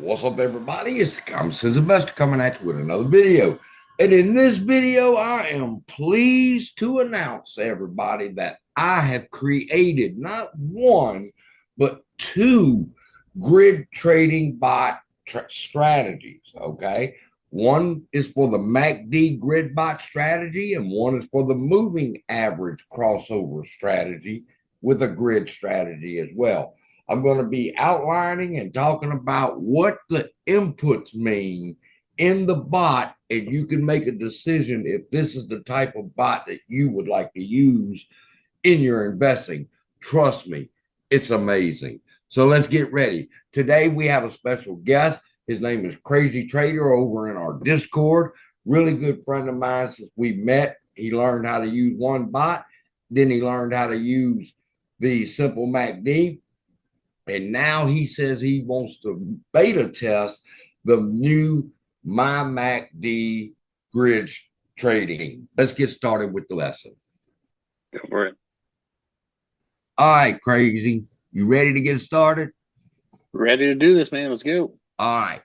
What's up, everybody? It's the Common Sense Investor coming at you with another video. And in this video, I am pleased to announce, everybody, that I have created not one, but two grid trading bot strategies. Okay. One is for the MACD grid bot strategy, and one is for the moving average crossover strategy with a grid strategy as well. I'm going to be outlining and talking about what the inputs mean in the bot, and you can make a decision if this is the type of bot that you would like to use in your investing. Trust me, it's amazing. So let's get ready. Today we have a special guest. His name is Crazy Trader over in our Discord. Really good friend of mine since we met. He learned how to use one bot. Then he learned how to use the simple MACD. And now he says he wants to beta test the new MACD grid trading. Let's get started with the lesson. Go for it. All right, Crazy. You ready to get started? Ready to do this, man. Let's go. All right.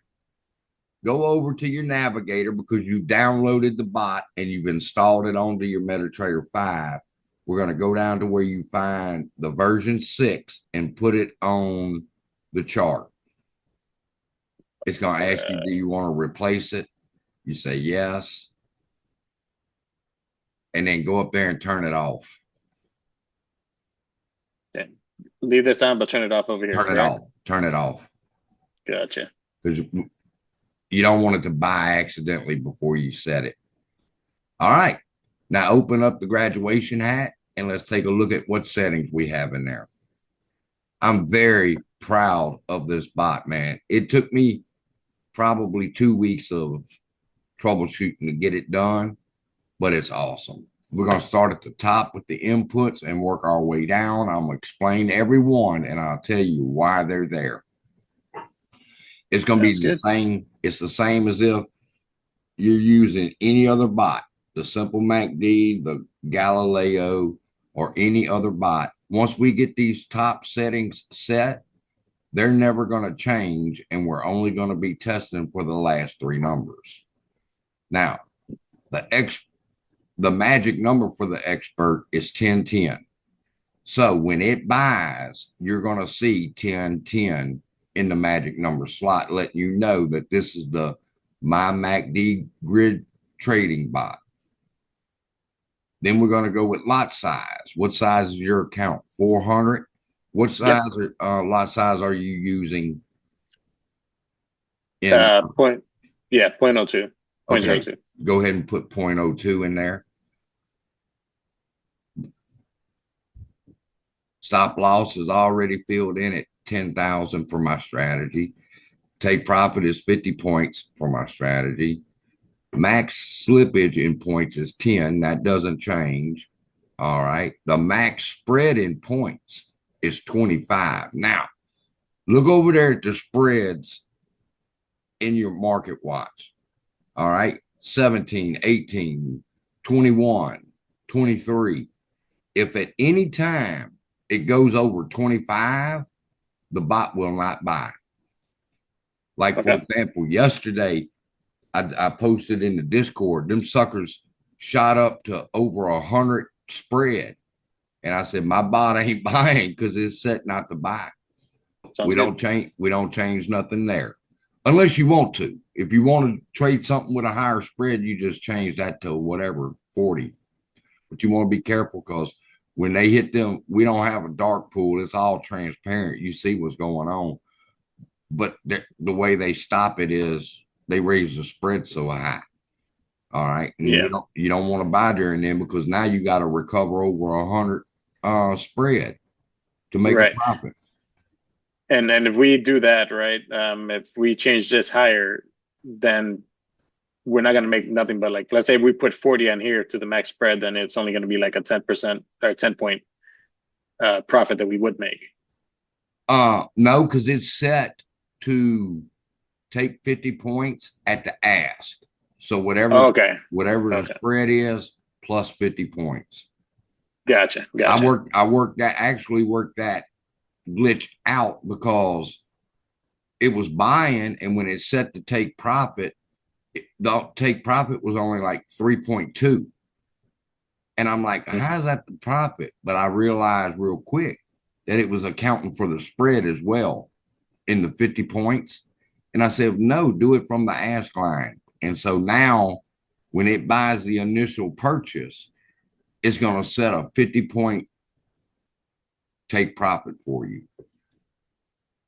Go over to your navigator because you downloaded the bot and you've installed it onto your MetaTrader 5. We're going to go down to where you find the version 6 and put it on the chart. It's going to ask you, do you want to replace it? You say yes. And then go up there and turn it off. Okay. Leave this on, but turn it off over here. Turn it off. Turn it off. Gotcha. Because you don't want it to buy accidentally before you set it. All right. Now open up the graduation hat and let's take a look at what settings we have in there. I'm very proud of this bot, man. It took me probably 2 weeks of troubleshooting to get it done, but it's awesome. We're going to start at the top with the inputs and work our way down. I'm going to explain every one and I'll tell you why they're there. It's going to be the same. It's the same as if you're using any other bot, the simple MACD, the Galileo, or any other bot. Once we get these top settings set, they're never going to change, and we're only going to be testing for the last three numbers. Now, the magic number for the expert is 1010. So when it buys, you're going to see 1010 in the magic number slot, letting you know that this is the MACD grid trading bot. Then we're going to go with lot size. What size is your account? 400. What size lot size are you using? In 0.02. Okay. Go ahead and put 0.02 in there. Stop loss is already filled in at 10,000 for my strategy. Take profit is 50 points for my strategy. Max slippage in points is 10. That doesn't change. All right. The max spread in points is 25. Now, look over there at the spreads in your market watch. All right. 17, 18, 21, 23. If at any time it goes over 25, the bot will not buy. Like, for example, yesterday, I posted in the Discord, them suckers shot up to over 100 spread. And I said, my bot ain't buying because it's set not to buy. We don't change nothing there. Unless you want to. If you want to trade something with a higher spread, you just change that to whatever, 40. But you want to be careful because when they hit them, we don't have a dark pool. It's all transparent. You see what's going on. But the way they stop it is they raise the spread so high. All right. And you don't want to buy during them because now you got to recover over 100 spread to make a profit. And then if we do that, right, if we change this higher, then we're not going to make nothing but, like, let's say we put 40 on here to the max spread, then it's only going to be like a 10% or 10-point profit that we would make. No, because it's set to take 50 points at the ask. So whatever the spread is plus 50 points. Gotcha. I worked that glitched out because it was buying, and when it set to take profit, the take profit was only like 3.2. And I'm like, how's that the profit? But I realized real quick that it was accounting for the spread as well in the 50 points. And I said, no, do it from the ask line. And so now when it buys the initial purchase, it's going to set a 50-point take profit for you.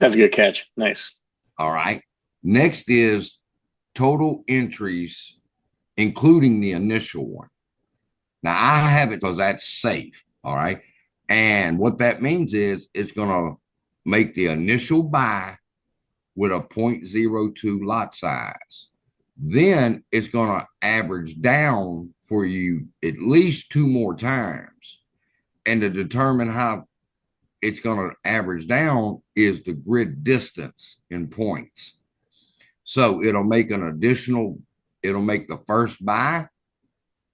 That's a good catch. Nice. All right. Next is total entries, including the initial one. Now I have it because that's safe. All right. And what that means is it's going to make the initial buy with a 0.02 lot size. Then it's going to average down for you at least 2 more times. And to determine how it's going to average down is the grid distance in points. So it'll make an additional, it'll make the first buy.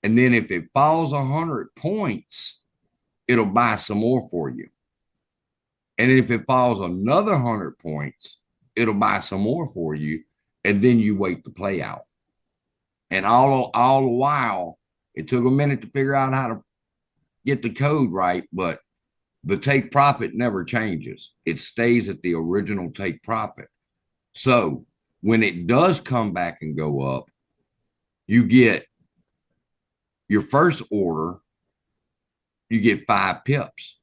And then if it falls 100 points, it'll buy some more for you. And if it falls another 100 points, it'll buy some more for you. And then you wait to play out. And all the while, it took a minute to figure out how to get the code right, but the take profit never changes. It stays at the original take profit. So when it does come back and go up, you get your first order, you get 5 pips.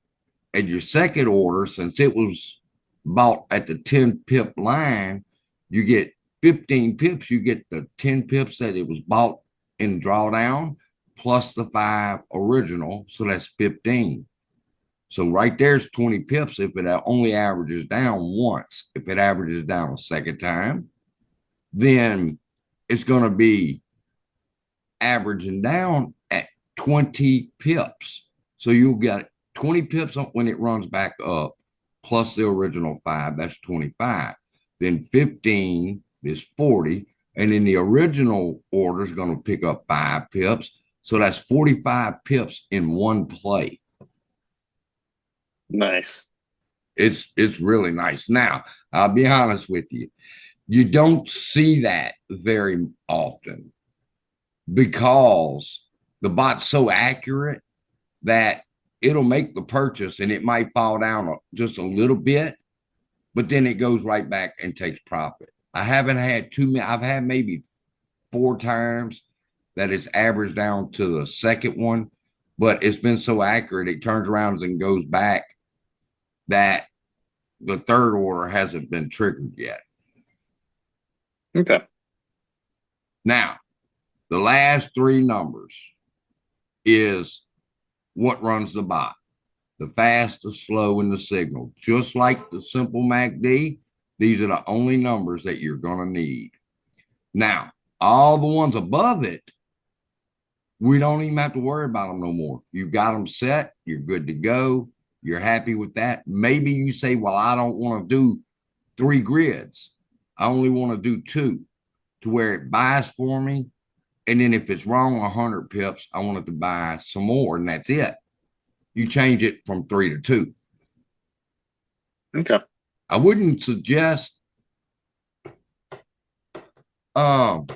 And your second order, since it was bought at the 10 pip line, you get 15 pips. You get the 10 pips that it was bought in drawdown plus the 5 original. So that's 15. So right there's 20 pips if it only averages down once. If it averages down a second time, then it's going to be averaging down at 20 pips. So you'll get 20 pips when it runs back up, plus the original 5, that's 25. Then 15 is 40. And then the original order is going to pick up 5 pips. So that's 45 pips in one play. Nice. It's really nice. Now, I'll be honest with you. You don't see that very often because the bot's so accurate that it'll make the purchase and it might fall down just a little bit, but then it goes right back and takes profit. I haven't had too many. I've had maybe 4 times that it's averaged down to the second one, but it's been so accurate, it turns around and goes back that the third order hasn't been triggered yet. Okay. Now, the last 3 numbers is what runs the bot. The fast, the slow, and the signal. Just like the simple MACD, these are the only numbers that you're going to need. Now, all the ones above it, we don't even have to worry about them no more. You've got them set. You're good to go. You're happy with that. Maybe you say, well, I don't want to do 3 grids. I only want to do 2 to where it buys for me. And then if it's wrong 100 pips, I want it to buy some more, and that's it. You change it from 3 to 2. Okay. I wouldn't suggest going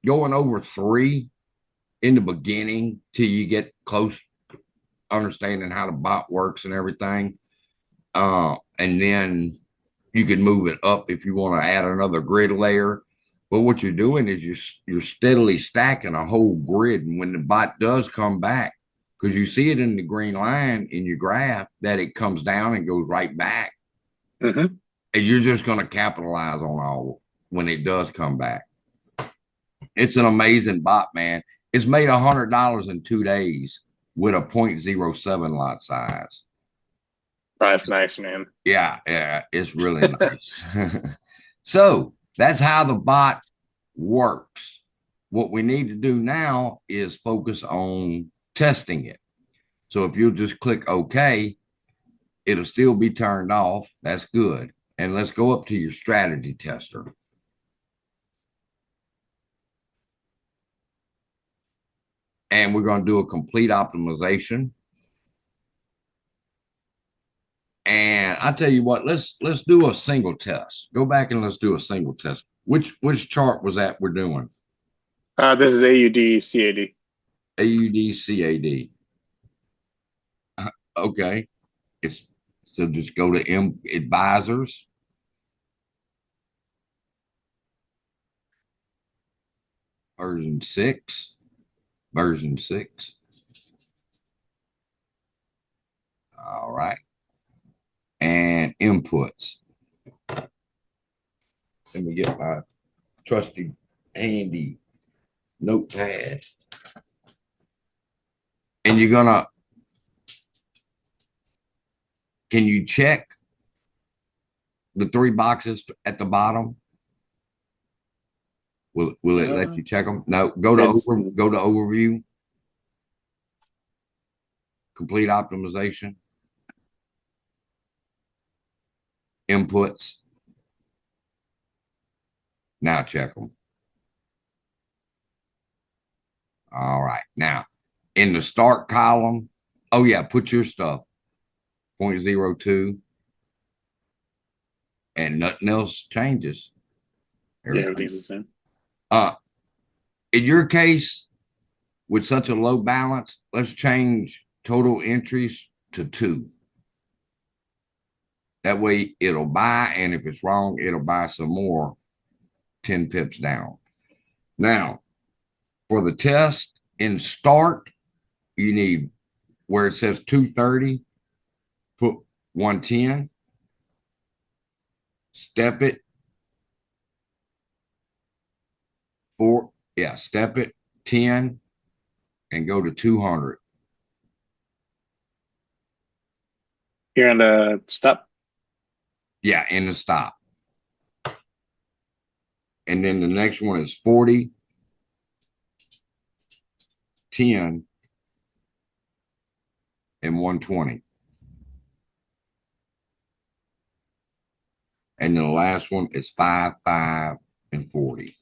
over 3 in the beginning till you get close understanding how the bot works and everything. And then you can move it up if you want to add another grid layer. But what you're doing is you're steadily stacking a whole grid. And when the bot does come back, because you see it in the green line in your graph, that it comes down and goes right back. Mm-hmm. And you're just going to capitalize on all when it does come back. It's an amazing bot, man. It's made $100 in 2 days with a 0.07 lot size. That's nice, man. Yeah, it's really nice. So that's how the bot works. What we need to do now is focus on testing it. So if you'll just click OK, it'll still be turned off. That's good. And let's go up to your strategy tester. And we're going to do a complete optimization. And I tell you what, let's do a single test. Go back and let's do a single test. Which chart was that we're doing? This is AUD CAD. AUD CAD. Okay. It's so just go to M advisors. Version 6. Version 6. All right. And inputs. Let me get my trusty handy notepad. And you're gonna, can you check the 3 boxes at the bottom? Will it let you check them? No, go to overview, complete optimization, inputs. Now check them. All right. Now in the start column, oh yeah, put your stuff 0.02 and nothing else changes. Yeah, everything's the same. In your case, with such a low balance, let's change total entries to 2. That way it'll buy, and if it's wrong, it'll buy some more 10 pips down. Now, for the test in start, you need where it says 230, put 110, step it, step it 10 and go to 200. Here on the stop. Yeah, in the stop. And then the next one is 40, 10, and 120. And then the last one is 5, 5, and 40.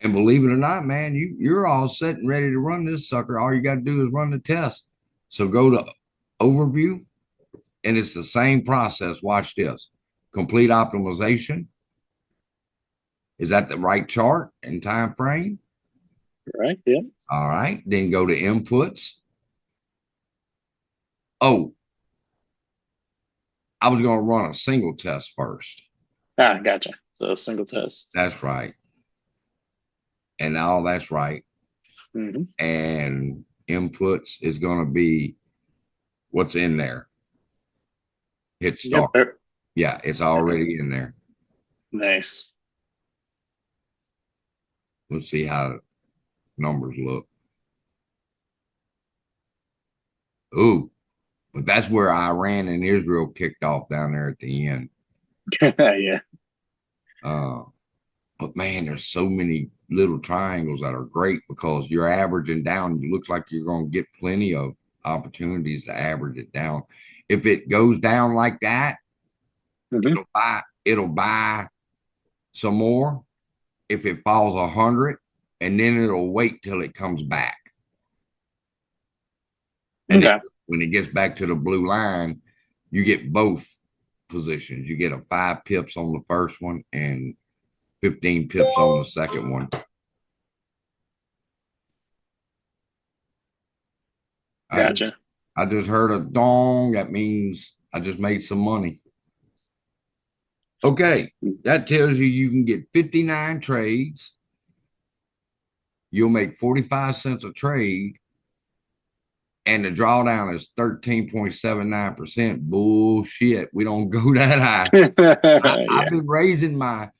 And believe it or not, man, you're all set and ready to run this sucker. All you got to do is run the test. So go to overview, and it's the same process. Watch this. Complete optimization. Is that the right chart and time frame? Right. Yeah. All right. Then go to inputs. Oh, I was going to run a single test first. Gotcha. So single test. That's right. And all that's right. Mm-hmm. And inputs is going to be what's in there. Hit start. Yep. Yeah, it's already in there. Nice. Let's see how the numbers look. Ooh, but that's where Iran and Israel kicked off down there at the end. Yeah. But man, there's so many little triangles that are great because you're averaging down. It looks like you're going to get plenty of opportunities to average it down. If it goes down like that, Mm-hmm. it'll buy some more. If it falls 100, and then it'll wait till it comes back. And Okay. when it gets back to the blue line, you get both positions. You get a 5 pips on the first one and 15 pips on the second one. Gotcha. I just heard a dong. That means I just made some money. Okay. That tells you can get 59 trades. You'll make 45 cents a trade. And the drawdown is 13.79%. Bullshit. We don't go that high. Yeah. I've been raising my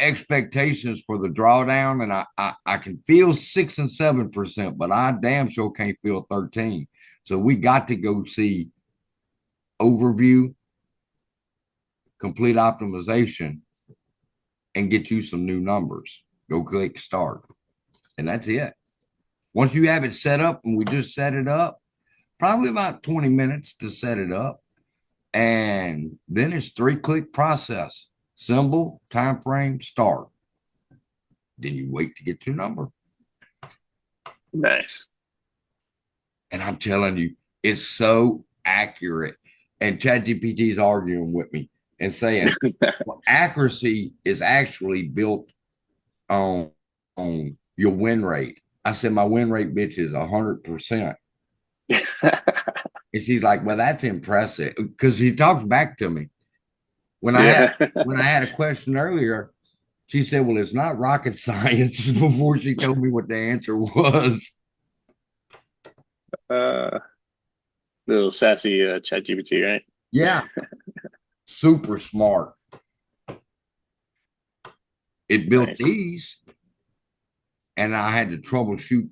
expectations for the drawdown, and I can feel 6 and 7%, but I damn sure can't feel 13. So we got to go see overview, complete optimization, and get you some new numbers. Go click start. And that's it. Once you have it set up, and we just set it up, probably about 20 minutes to set it up. And then it's 3-click process. symbol, time frame, start. Then you wait to get your number. Nice. And I'm telling you, it's so accurate. And ChatGPT is arguing with me and saying, well, accuracy is actually built on your win rate. I said, my win rate, bitch, is 100%. And she's like, well, that's impressive. Because she talks back to me. When I had a question earlier, she said, well, it's not rocket science before she told me what the answer was. Little sassy ChatGPT, right? Yeah. Super smart. It built Nice. these, and I had to troubleshoot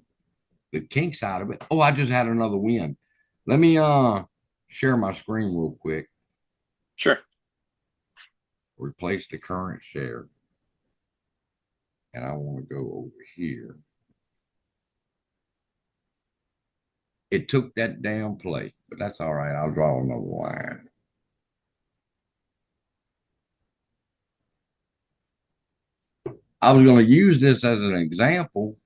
the kinks out of it. Oh, I just had another win. Let me share my screen real quick. Sure. Replace the current share. And I want to go over here. It took that damn play, but that's all right. I'll draw another line. I was going to use this as an example,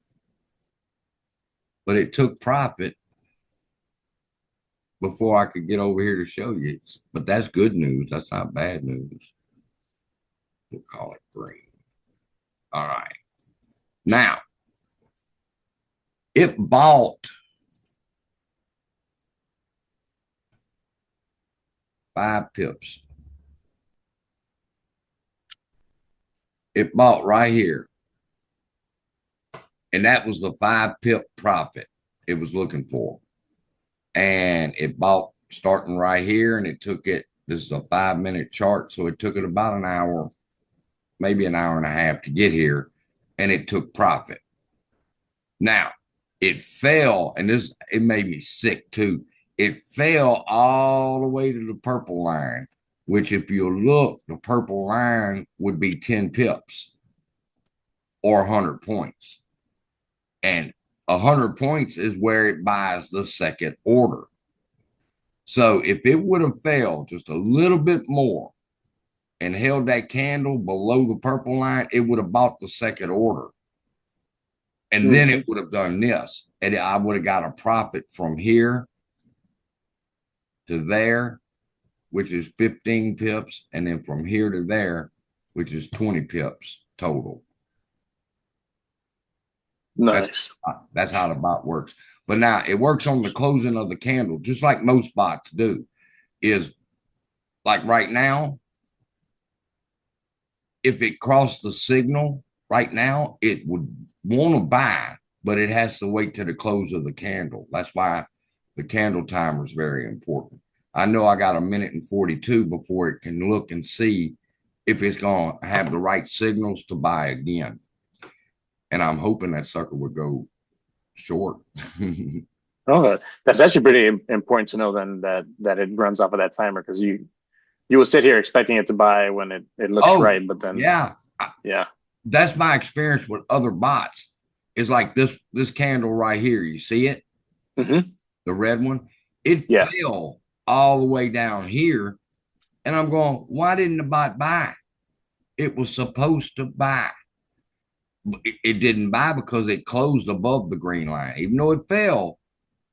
but it took profit before I could get over here to show you. But that's good news. That's not bad news. We'll call it green. All right. Now, it bought 5 pips. It bought right here. And that was the 5 pip profit it was looking for. And it bought starting right here, and it took it. This is a 5-minute chart. So it took it about an hour, maybe an hour and a half to get here. And it took profit. Now, it fell, and it made me sick too. It fell all the way to the purple line, which if you look, the purple line would be 10 pips or 100 points. And 100 points is where it buys the second order. So if it would have fell just a little bit more and held that candle below the purple line, it would have bought the second order. And then it would have done this. And I would have got a profit from here to there, which is 15 pips. And then from here to there, which is 20 pips total. Nice. That's how the bot works. But now it works on the closing of the candle, just like most bots do. Is like right now, if it crossed the signal right now, it would want to buy, but it has to wait to the close of the candle. That's why the candle timer is very important. I know I got a minute and 42 before it can look and see if it's going to have the right signals to buy again. And I'm hoping that sucker would go short. Oh, that's actually pretty important to know then that it runs off of that timer, because you will sit here expecting it to buy when it looks right, but then yeah, that's my experience with other bots. Is like this candle right here. You see it? The red one. It fell all the way down here, and I'm going, why didn't the bot buy? It was supposed to buy. It didn't buy because it closed above the green line, even though it fell.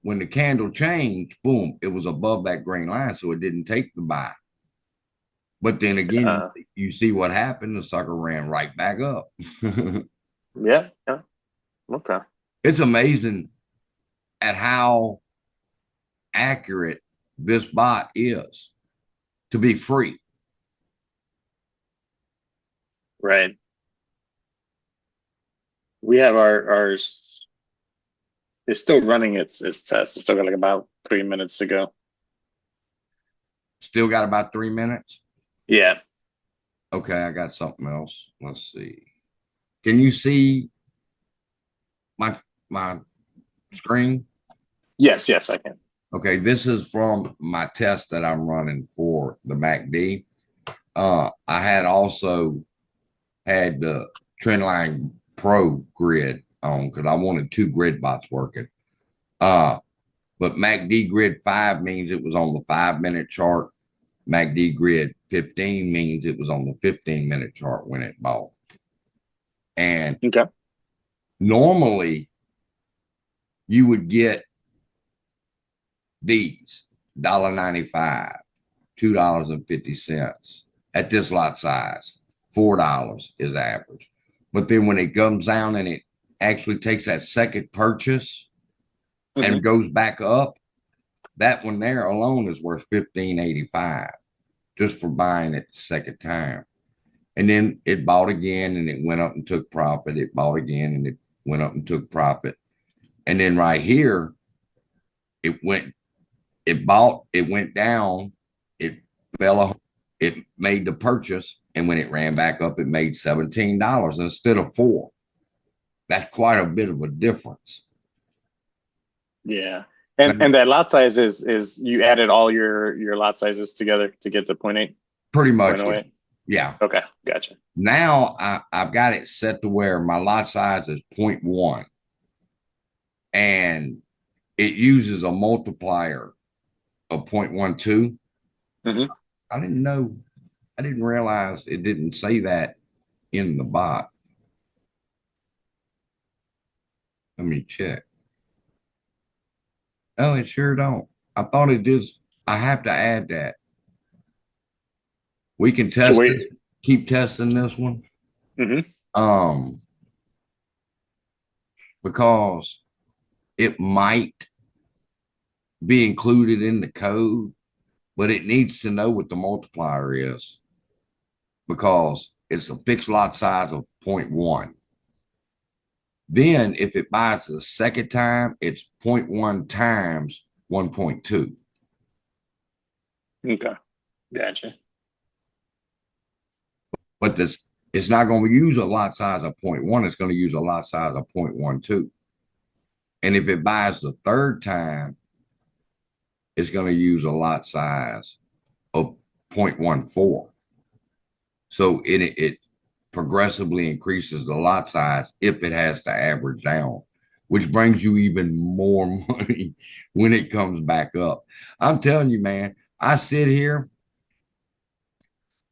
When the candle changed, boom, it was above that green line, so it didn't take the buy. But then again, you see what happened. The sucker ran right back up. Yeah. Okay. It's amazing at how accurate this bot is to be free. Right. We have ours. It's still running its test. It's still got like about 3 minutes to go. Still got about 3 minutes? Yeah. Okay, I got something else. Let's see. Can you see my screen? Yes, I can. Okay, this is from my test that I'm running for the MACD. I had also had the Trendline Pro grid on because I wanted 2 grid bots working. But MACD grid 5 means it was on the 5-minute chart. MACD grid 15 means it was on the 15-minute chart when it bought. And Okay. normally you would get these $1.95, $2.50 at this lot size. $4 is average. But then when it comes down and it actually takes that second purchase and goes back up, that one there alone is worth $15.85 just for buying it the second time. And then it bought again and it went up and took profit. It bought again and it went up and took profit. And then right here, it went down, it fell, it made the purchase. And when it ran back up, it made $17 instead of $4. That's quite a bit of a difference. Yeah. And that lot size is you added all your lot sizes together to get to 0.8? Pretty much. Yeah. Okay. Gotcha. Now I've got it set to where my lot size is 0.1 and it uses a multiplier of 0.12. I didn't realize it didn't say that in the bot. Let me check. Oh, it sure don't. I thought it just, I have to add that. We can test this, keep testing this one. Because it might be included in the code, but it needs to know what the multiplier is because it's a fixed lot size of 0.1. Then if it buys the second time, it's 0.1 times 1.2. Okay. Gotcha. But it's not going to use a lot size of 0.1. It's going to use a lot size of 0.12. And if it buys the third time, it's going to use a lot size of 0.14. So it progressively increases the lot size if it has to average down, which brings you even more money when it comes back up. I'm telling you, man, I sit here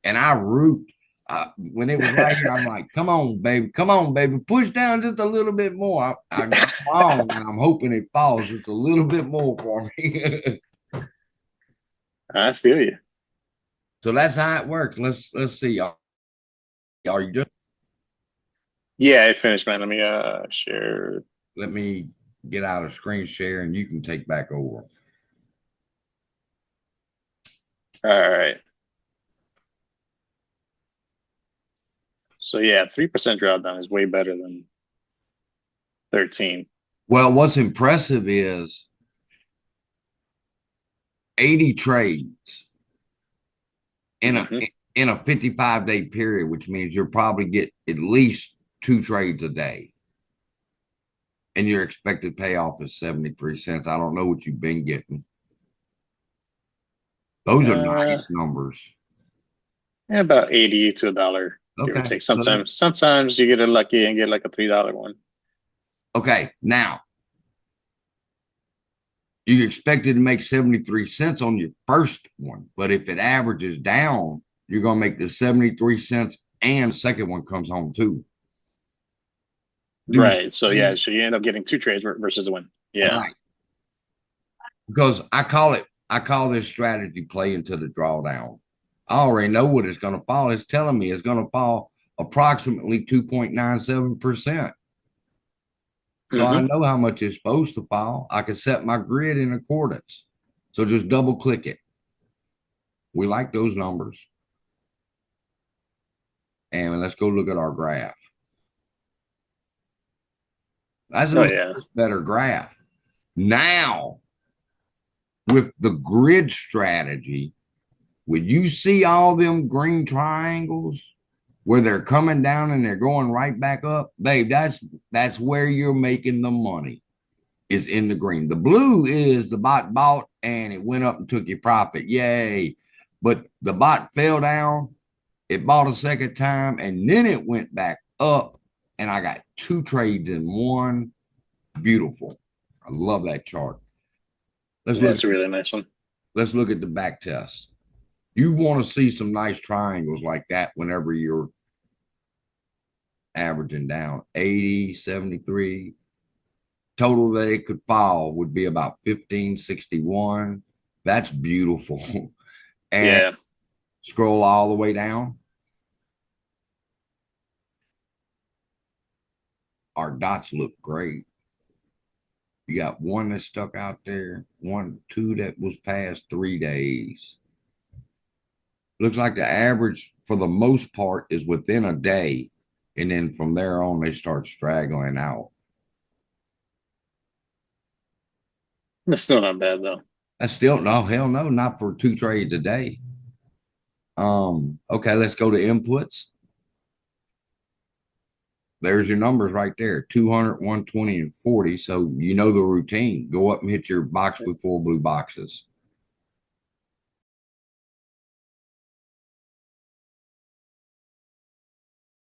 and I root. When it was right here, I'm like, come on, baby, push down just a little bit more. I'm wrong, and I'm hoping it falls just a little bit more for me. I feel you. So that's how it works. Let's see. Are you just? Yeah, I finished, man. Let me share. Let me get out of screen share, and you can take back over. All right. So yeah, 3% drawdown is way better than 13. Well, what's impressive is 80 trades in a 55-day period, which means you'll probably get at least 2 trades a day. And your expected payoff is 73 cents. I don't know what you've been getting. Those are nice numbers. Yeah, about 80 to $1. Give or take. Sometimes you get lucky and get like a $3 one. Okay, now you expected to make 73 cents on your first one, but if it averages down, you're going to make the 73 cents and the second one comes home too. Right. So yeah, so you end up getting 2 trades versus a win. Yeah. Right. Because I call this strategy play into the drawdown. I already know what it's going to fall. It's telling me it's going to fall approximately 2.97%. So I know how much it's supposed to fall. I can set my grid in accordance. So just double click it. We like those numbers. And let's go look at our graph. That's a better graph. Now, with the grid strategy, when you see all them green triangles where they're coming down and they're going right back up, babe, that's where you're making the money, is in the green. The blue is the bot bought and it went up and took your profit. Yay. But the bot fell down, it bought a second time, and then it went back up, and I got 2 trades in one. Beautiful. I love that chart. That's a really nice one. Let's look at the back test. You want to see some nice triangles like that whenever you're averaging down 80, 73. Total that it could fall would be about 1561. That's beautiful. And Yeah. scroll all the way down. Our dots look great. You got one that stuck out there, one, two that was past 3 days. Looks like the average for the most part is within a day. And then from there on, they start straggling out. That's still not bad though. That's still no, hell no, not for 2 trades a day. Okay, let's go to inputs. There's your numbers right there, 200, 120, and 40. So you know the routine. Go up and hit your box with 4 blue boxes.